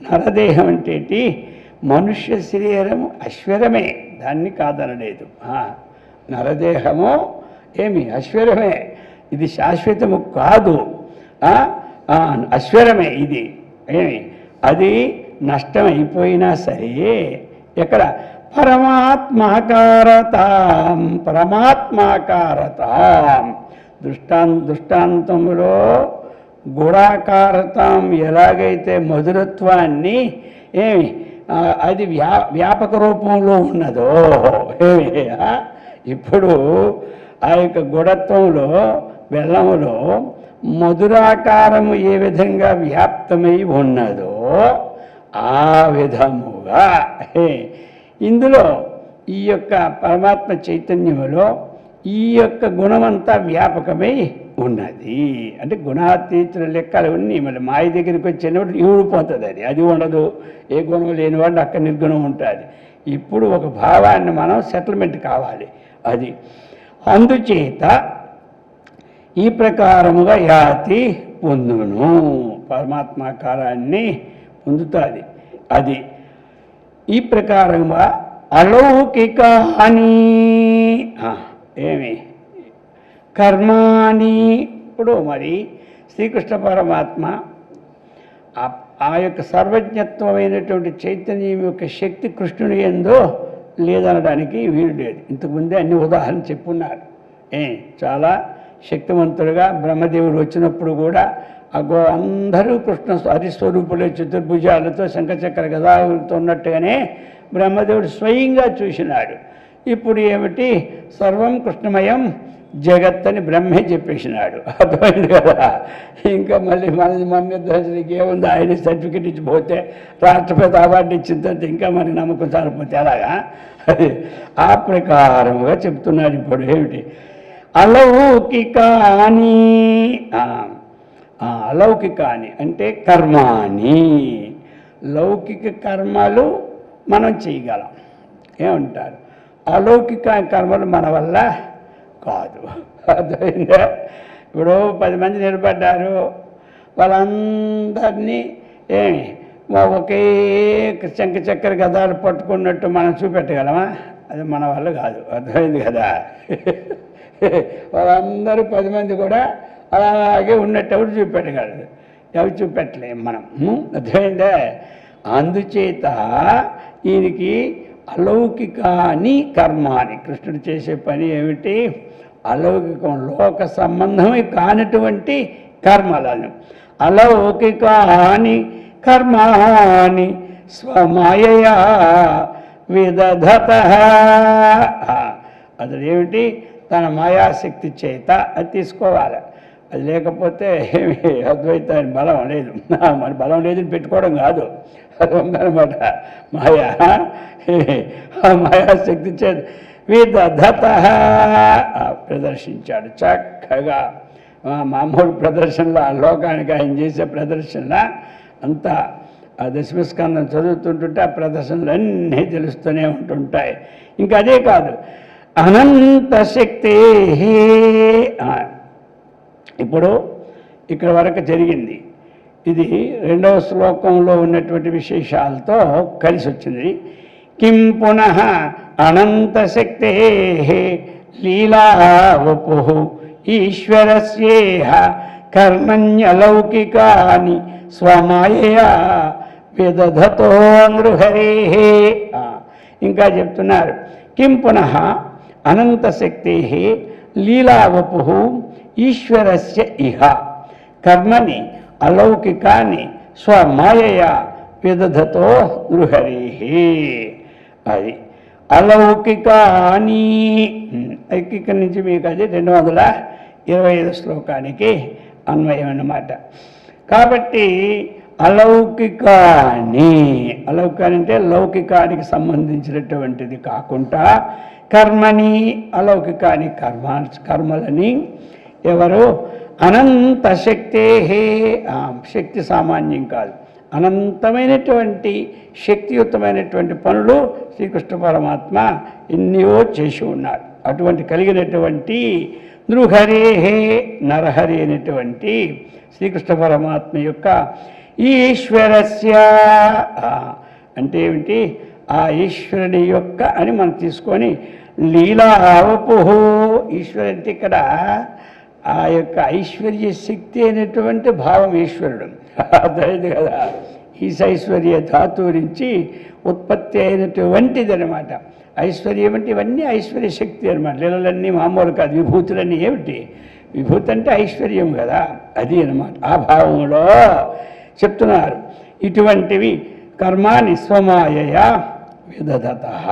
నరదేహం అంటే మనుష్య శరీరము అశ్వరమే, దాన్ని కాదనలేదు. నరదేహము అశ్వరమే, ఇది శాశ్వతము కాదు, అశ్వరమే ఇది. అది నష్టం అయిపోయినా సరే ఇక్కడ పరమాత్మాకారతాం దృష్టాంతములో గుణాకారతాం ఎలాగైతే మధురత్వాన్ని అది వ్యాపక రూపంలో ఉన్నదో ఇప్పుడు ఆ యొక్క గుణత్వంలో బెల్లములో మధురాకారము ఏ విధంగా వ్యాప్తమై ఉన్నదో ఆ విధముగా ఇందులో ఈ యొక్క పరమాత్మ చైతన్యములో ఈ యొక్క గుణమంతా వ్యాపకమై ఉన్నది. అంటే గుణాతీతుల లెక్కలు ఉన్నాయి. మళ్ళీ మాయ దగ్గరికి వచ్చినప్పుడు ఊడిపోతుంది. అది ఉండదు. ఏ గుణం లేనివాడు అక్కడ నిర్గుణం ఉంటుంది. ఇప్పుడు ఒక భావాన్ని మనం సెటిల్మెంట్ కావాలి. అది అందుచేత ఈ ప్రకారముగా యాతి పొందును, పరమాత్మాకారాన్ని పొందుతుంది. అది ఈ ప్రకారంగా అలౌకిక అని కర్మాని. ఇప్పుడు మరి శ్రీకృష్ణ పరమాత్మ ఆ యొక్క సర్వజ్ఞత్వమైనటువంటి చైతన్యం యొక్క శక్తి కృష్ణుని యందు లేదనడానికి వీలు లేదు. ఇంతకుముందే అన్ని ఉదాహరణ చెప్పున్నారు. చాలా శక్తివంతుడుగా బ్రహ్మదేవుడు వచ్చినప్పుడు కూడా అందరూ కృష్ణ హరిస్వరూపులే, చతుర్భుజాలతో శంఖచక్ర గదాలతో ఉన్నట్టుగానే బ్రహ్మదేవుడు స్వయంగా చూసినాడు. ఇప్పుడు ఏమిటి, సర్వం కృష్ణమయం జగత్ అని బ్రహ్మే చెప్పేసినాడు. అర్థమైంది కదా. ఇంకా మళ్ళీ మన దర్శనకి ఏముంది, ఆయన సర్టిఫికెట్ ఇచ్చిపోతే రాష్ట్రపతి అవార్డు ఇచ్చిన తర్వాత ఇంకా మనకి నమ్మకం చాలిపోతే అలాగా. ఆ ప్రకారముగా చెప్తున్నాడు. ఇప్పుడు ఏమిటి, అలౌకికాని, అలౌకికాని అంటే కర్మాని, లౌకిక కర్మలు మనం చేయగలం ఏమంటారు, అలౌకిక కర్మలు మన వల్ల కాదు. అర్థమైందా? ఇప్పుడు 10 మంది నిలబడ్డారు, వాళ్ళందరినీ ఒకే శంఖచక్ర గదాలు పట్టుకున్నట్టు మనం చూపెట్టగలమా? అది మన వల్ల కాదు. అర్థమైంది కదా. వాళ్ళందరూ 10 మంది కూడా అలాగే ఉన్నట్టు ఎవరు చూపెట్టగలరు, ఎవరు చూపెట్టలేము మనం. అర్థమైందా? అందుచేత ఈయనకి అలౌకికాని కర్మాని, కృష్ణుడు చేసే పని ఏమిటి, అలౌకికం లోక సంబంధమే కానటువంటి కర్మలను. అలౌకికాని కర్మాని స్వమాయయా విదధతః, అదేమిటి, తన మాయాశక్తి చేత అది తీసుకోవాలి. అది లేకపోతే అద్వైతానికి బలం లేదు. మరి బలం లేదని పెట్టుకోవడం కాదు, అది ఉందన్నమాట. మాయా, ఆ మాయాశక్తి చేత విదధతః ప్రదర్శించాడు చక్కగా. మామూలు ప్రదర్శనలో, ఆ లోకానికి ఆయన చేసే ప్రదర్శనలో అంతా ఆ దశమస్కందం చదువుతుంటుంటే ఆ ప్రదర్శనలు అన్నీ తెలుస్తూనే ఉంటుంటాయి. ఇంకా అదే కాదు, అనంత శక్తి. ఇప్పుడు ఇక్కడ వరకు జరిగింది, ఇది 2వ శ్లోకంలో ఉన్నటువంటి విశేషాలతో కలిసి వచ్చింది. కిం పునః అనంత శక్తే లీలా వపు ఈశ్వరస్యేహ కర్మణ్యలౌకికాని స్వమాయయా విదధతో నృహరేః. ఇంకా చెప్తున్నారు, కిం పునః అనంత శక్తే లీలావపు ఈశ్వరస్య ఇహ కర్మని అలౌకికాని స్వమాయయా విదధతో నృహరేః. అది అలౌకికాని, ఇక్కడ నుంచి మీకు అది 225 శ్లోకానికి అన్వయం అన్నమాట. కాబట్టి అలౌకికాని, అలౌకికాని అంటే లౌకికానికి సంబంధించినటువంటిది కాకుండా కర్మని, అలౌకికాని కర్మలని ఎవరు, అనంత శక్తే, శక్తి సామాన్యం కాదు, అనంతమైనటువంటి శక్తియుతమైనటువంటి పనులు శ్రీకృష్ణ పరమాత్మ ఎన్నో చేసి ఉన్నాడు. అటువంటి కలిగినటువంటి నృహరేహే, నరహరి అయినటువంటి శ్రీకృష్ణ పరమాత్మ యొక్క ఈశ్వరస్య అంటే ఏమిటి, ఆ ఈశ్వరుని యొక్క అని మనం తీసుకొని లీలావపు, ఈశ్వరు అంటే ఇక్కడ ఆ యొక్క ఐశ్వర్య శక్తి అయినటువంటి భావం ఈశ్వరుడు. అర్థమైంది కదా. ఈశైశ్వర్య ధాతువు నుంచి ఉత్పత్తి అయినటువంటిది అనమాట. ఐశ్వర్యం అంటే ఇవన్నీ ఐశ్వర్య శక్తి అనమాట. లీలలన్నీ మామూలు కాదు, విభూతులన్నీ ఏమిటి, విభూతి అంటే ఐశ్వర్యం కదా, అది అనమాట. ఆ భావంలో చెప్తున్నారు. ఇటువంటివి కర్మాని స్వమాయయా విదధతః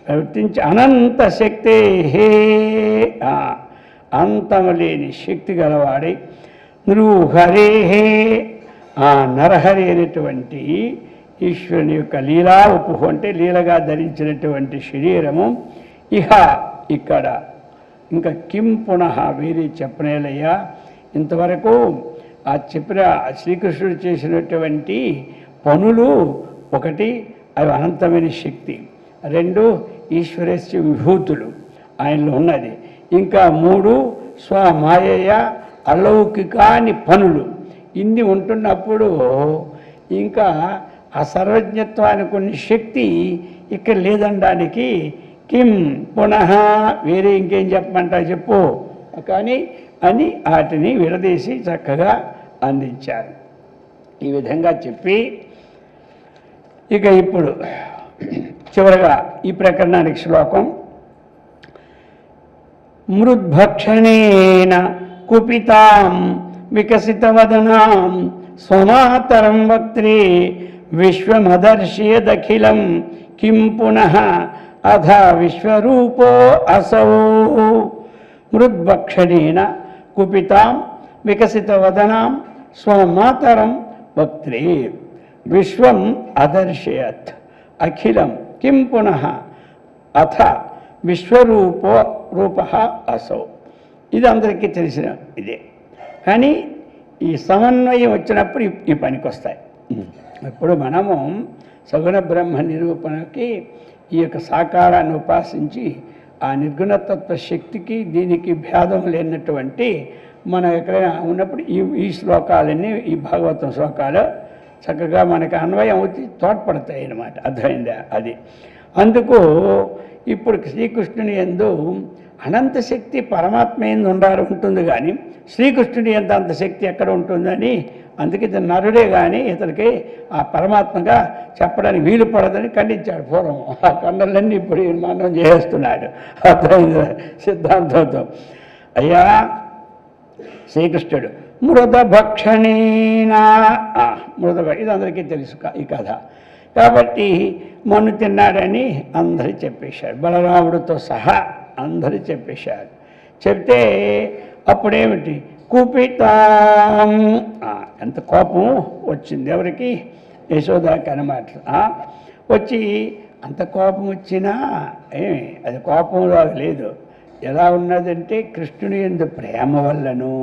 ప్రవర్తించి అనంత శక్తే, అంతము లేని శక్తి గలవాడై నృహరేహే, నరహరి అయినటువంటి ఈశ్వరుని యొక్క లీలా ఉపు అంటే లీలగా ధరించినటువంటి శరీరము ఇహ ఇక్కడ. ఇంకా కిం పునః వేరే చెప్పనేలయ్యా. ఇంతవరకు ఆ చెప్పిన శ్రీకృష్ణుడు చేసినటువంటి పనులు, ఒకటి అవి అనంతమైన శక్తి, 2 ఈశ్వరస్య విభూతులు ఆయనలో ఉన్నది, ఇంకా 3 స్వమాయయ అలౌకికాని పనులు. ఇన్ని ఉంటున్నప్పుడు ఇంకా ఆ సర్వజ్ఞత్వానికి కొన్ని శక్తి ఇక్కడ లేదనడానికి కిం పునః వేరే ఇంకేం చెప్పమంటా చెప్పు కానీ అని వాటిని విడదీసి చక్కగా అందించారు. ఈ విధంగా చెప్పి ఇక ఇప్పుడు చివరగా ఈ ప్రకరణానికి శ్లోకం మృద్భక్షణేన కుపితాం వికసితవదనాం స్వమాతరం వక్త్రే విశ్వమదర్శయదఖిలం కిం పునః అథ విశ్వరూపో అసౌ. మృద్భక్షణేన కుపితాం వికసితవదనాం స్వమాతరం వక్త్రే విశ్వం అదర్శయత్ అఖిలం కిం పునః అథ విశ్వరూప అసౌ. ఇది అందరికీ తెలిసిన ఇదే. కానీ ఈ సమన్వయం వచ్చినప్పుడు ఈ పనికి వస్తాయి. ఇప్పుడు మనము సగుణ బ్రహ్మ నిరూపణకి ఈ యొక్క సాకారాన్ని ఉపాసించి ఆ నిర్గుణతత్వ శక్తికి దీనికి భేదం లేనటువంటి మనం ఎక్కడైనా ఉన్నప్పుడు ఈ శ్లోకాలన్నీ, ఈ భాగవతం శ్లోకాలు చక్కగా మనకి అన్వయం అవుతాయి, తోడ్పడతాయి అన్నమాట. అర్థమైందా? అది అందుకు ఇప్పుడు శ్రీకృష్ణుని యందు అనంత శక్తి పరమాత్మ ఎందు ఉంటుంది, కానీ శ్రీకృష్ణుని యందు అంత శక్తి ఎక్కడ ఉంటుందని, అందుకే ఇతను నరుడే కానీ ఇతనికి ఆ పరమాత్మగా చెప్పడానికి వీలు పడదని ఖండించాడు పూర్వం. ఆ ఖండలన్నీ ఇప్పుడు మనం చేస్తున్నాడు అర్థమైందా సిద్ధాంతంతో. అయ్యా శ్రీకృష్ణుడు మృదభక్షణేనా, ఇది అందరికీ తెలుసు ఈ కథ. కాబట్టి మన్ను తిన్నాడని అందరూ చెప్పేశారు, బలరాముడితో సహా అందరూ చెప్పేశారు. చెప్తే అప్పుడేమిటి కుపితాం, ఎంత కోపం వచ్చింది ఎవరికి? యశోదాకి అన్నమాట. వచ్చి అంత కోపం వచ్చినా ఏమి అది కోపంలో లేదు, ఎలా ఉన్నదంటే కృష్ణుని యందు ప్రేమ వల్లను,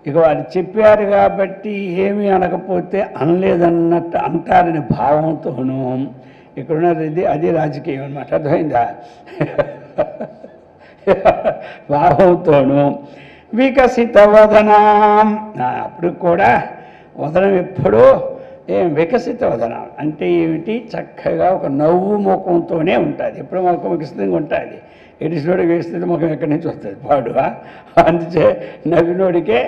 ఇక వాళ్ళు చెప్పారు కాబట్టి ఏమీ అనకపోతే అనలేదన్నట్టు అంటారని భావంతోనూ ఇక్కడున్నది అది రాజకీయం అన్నమాట. అర్థమైందా? భావంతోనూ వికసిత వదనం, అప్పుడు కూడా వదనం ఎప్పుడూ వికసిత వదనం అంటే ఏమిటి? చక్కగా ఒక నవ్వు ముఖంతోనే ఉంటుంది. ఎప్పుడు ముఖం వికసితంగా ఉంటుంది. ఎడిసినోడికి వికసిత ముఖం ఎక్కడి నుంచి వస్తుంది? పాడు. అందుచే నవ్వినోడికే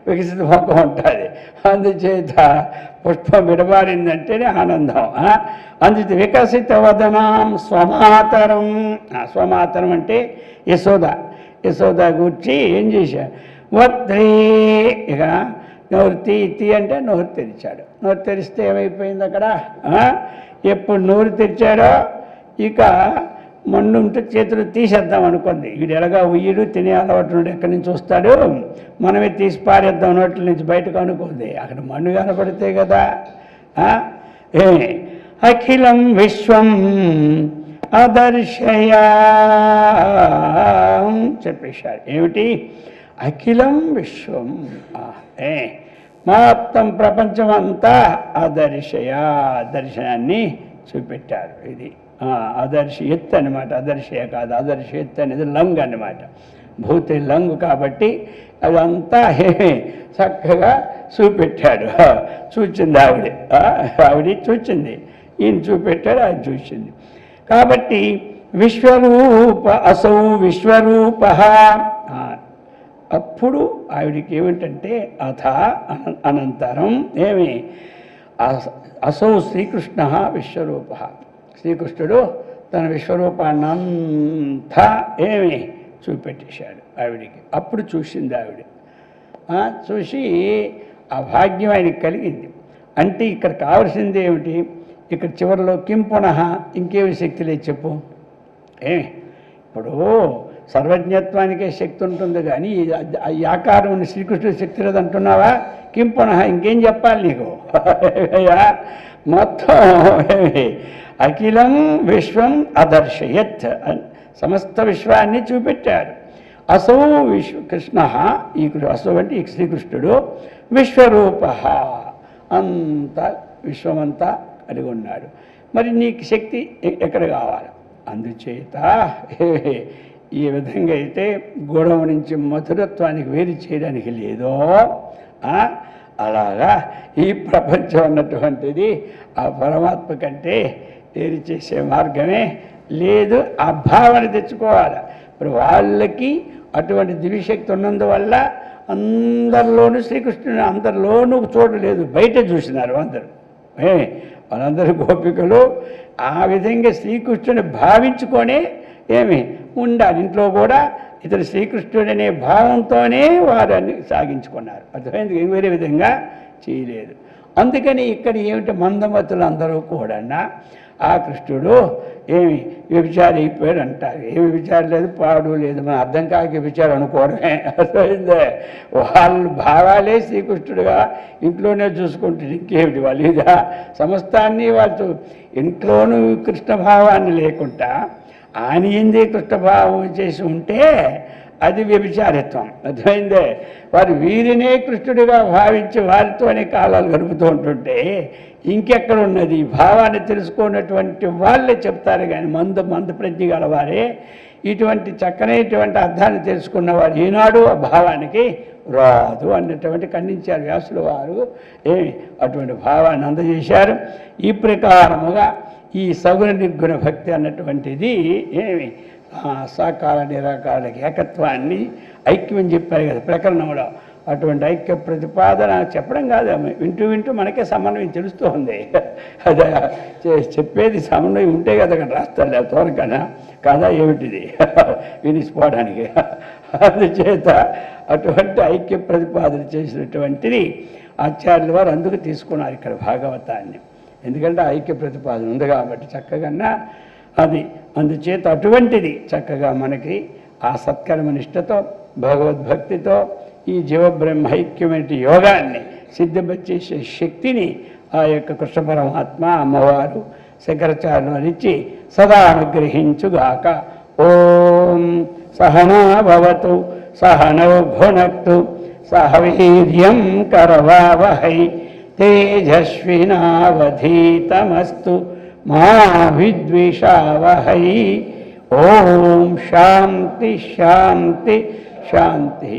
వికసిత ముఖం ఉంటుంది. అందుచేత పుష్పం విడబారిందంటేనే ఆనందం. అందుచేత వికసిత వదనం స్వమాతరం. స్వమాతరం అంటే యశోద కూర్చి ఏం చేశాడు? వద్రే, ఇక నోరు తీ అంటే నోరు తెరిచాడు. నోరు తెరిస్తే ఏమైపోయింది అక్కడ? ఎప్పుడు నోరు తెరిచాడో ఇక మన్ను ఉంటే చేతులు తీసేద్దాం అనుకుంది. వీడు ఎలాగా ఉయ్యడు, తినే అలవాటు నుండి ఎక్కడి నుంచి వస్తాడు, మనమే తీసి పారేద్దాం నోట్ల నుంచి బయటకు అనుకుంది. అక్కడ మన్ను కనపడితే కదా. అఖిలం విశ్వం అదర్శయా చెప్పేశాడు. ఏమిటి? అఖిలం విశ్వం, మొత్తం ప్రపంచం అంతా అదర్శయా, దర్శనాన్ని చూపెట్టారు. ఇది అదర్శ ఎత్తు అనమాట. అదర్శయ కాదు, అదర్శ ఎత్తు అనేది లంగ్ అన్నమాట. భూతి లంగ్ కాబట్టి అదంతా చక్కగా చూపెట్టాడు. చూచింది ఆవిడ చూచింది, ఈయన చూపెట్టాడు, ఆయన చూసింది. కాబట్టి విశ్వరూప అసౌ విశ్వరూప. అప్పుడు ఆవిడికి ఏమిటంటే అథ అనంతరం ఏమి అసౌ శ్రీకృష్ణ విశ్వరూప, శ్రీకృష్ణుడు తన విశ్వరూపాన్నంతా ఏమి చూపెట్టేశాడు ఆవిడికి. అప్పుడు చూసింది ఆవిడ. చూసి ఆ భాగ్యం ఆయనకి కలిగింది. అంటే ఇక్కడ కావలసింది ఏమిటి? ఇక్కడ చివరిలో కిం పునః, ఇంకేమి శక్తి లేదు చెప్పు. ఇప్పుడు సర్వజ్ఞత్వానికే శక్తి ఉంటుంది, కానీ ఈ ఆకారం శ్రీకృష్ణుడి శక్తి లేదంటున్నావా? కిం పునః, ఇంకేం చెప్పాలి నీకు? మొత్తం అఖిలం విశ్వం అదర్శయత్, సమస్త విశ్వాన్ని చూపెట్టాడు. అసౌ కృష్ణ, ఈ అసౌ అంటే ఈ శ్రీకృష్ణుడు విశ్వరూప, అంత విశ్వమంతా కలిగి ఉన్నాడు. మరి నీకు శక్తి ఎక్కడ కావాలి? అందుచేత ఈ విధంగా అయితే గొడవ నుంచి మధురత్వానికి వేరు చేయడానికి లేదో అలాగా ఈ ప్రపంచం అన్నటువంటిది ఆ పరమాత్మ కంటే వేరు చేసే మార్గమే లేదు. ఆ భావన తెచ్చుకోవాలి. ఇప్పుడు వాళ్ళకి అటువంటి దివ్యశక్తి ఉన్నందువల్ల అందరిలోనూ శ్రీకృష్ణుని అందరిలోనూ చూడలేదు, బయట చూసినారు అందరూ. వాళ్ళందరూ గోపికలు ఆ విధంగా శ్రీకృష్ణుని భావించుకొనే ఏమి ఉండాలి. ఇంట్లో కూడా ఇతడు శ్రీకృష్ణుడనే భావంతోనే వారిని సాగించుకున్నారు. అర్థమైంది, వేరే విధంగా చేయలేదు. అందుకని ఇక్కడ ఏమిటి, మందమతులు అందరూ కూడా ఆ కృష్ణుడు ఏమి వ్యభిచారి అయిపోయాడు అంటారు. ఏమి వ్యభిచారం లేదు, పాడు లేదు, మన అర్థం కాక వ్యభిచారం అనుకోవడమే. అర్థమైందే, వాళ్ళ భావాలే శ్రీకృష్ణుడుగా ఇంట్లోనే చూసుకుంటుంది. ఇంకేమిటి వాళ్ళు ఇదా సమస్తాన్ని వాళ్ళు ఇంట్లోనూ కృష్ణ భావాన్ని లేకుండా ఆయన ఏంది కృష్ణభావం చేసి ఉంటే అది వ్యభిచారిత్వం. అర్థమైందే, వారు వీరినే కృష్ణుడిగా భావించి వారితోనే కాలాలు గడుపుతూ ఉంటుంటే ఇంకెక్కడ ఉన్నది? భావాన్ని తెలుసుకున్నటువంటి వాళ్ళే చెప్తారు. కానీ మంద ప్రజ్ఞ గలవారే ఇటువంటి చక్కనైనటువంటి అర్థాన్ని తెలుసుకున్నవారు ఈనాడు ఆ భావానికి రాదు అన్నటువంటి ఖండించారు వ్యాసుల వారు. అటువంటి భావాన్ని అందజేశారు. ఈ ప్రకారముగా ఈ సగుణ నిర్గుణ భక్తి అన్నటువంటిది సాకార నిరాకారాలకి ఏకత్వాన్ని ఐక్యమని చెప్పారు కదా ప్రకరణంలో. అటువంటి ఐక్య ప్రతిపాదన చెప్పడం కాదు, వింటూ వింటూ మనకే సమన్వయం తెలుస్తూ ఉంది. అదే చెప్పేది సమన్వయం ఉంటే కదా అక్కడ రాస్తారు, లేదు తోరకనా కదా ఏమిటిది వినిసిపోవడానికి. అందుచేత అటువంటి ఐక్య ప్రతిపాదన చేసినటువంటిది ఆచార్యుల వారు అందుకు తీసుకున్నారు ఇక్కడ భాగవతాన్ని. ఎందుకంటే ఐక్య ప్రతిపాదన ఉంది కాబట్టి చక్కగా అది. అందుచేత అటువంటిది చక్కగా మనకి ఆ సత్కర్మనిష్టతో భగవద్భక్తితో ఈ జీవబ్రహ్మైక్యమైన యోగాన్ని సిద్ధింపచేసే శక్తిని ఆ యొక్క కృష్ణ పరమాత్మ అమ్మవారు శంకరాచార్యులు అనిచ్చి సదా అనుగ్రహించుగాక. ఓం సహనా భవతు సహనౌ భునక్తు సహ వీర్యం కరవావహై తేజస్వినావధీతమస్తు మా విద్విషావహై. ఓం శాంతి శాంతి శాంతి.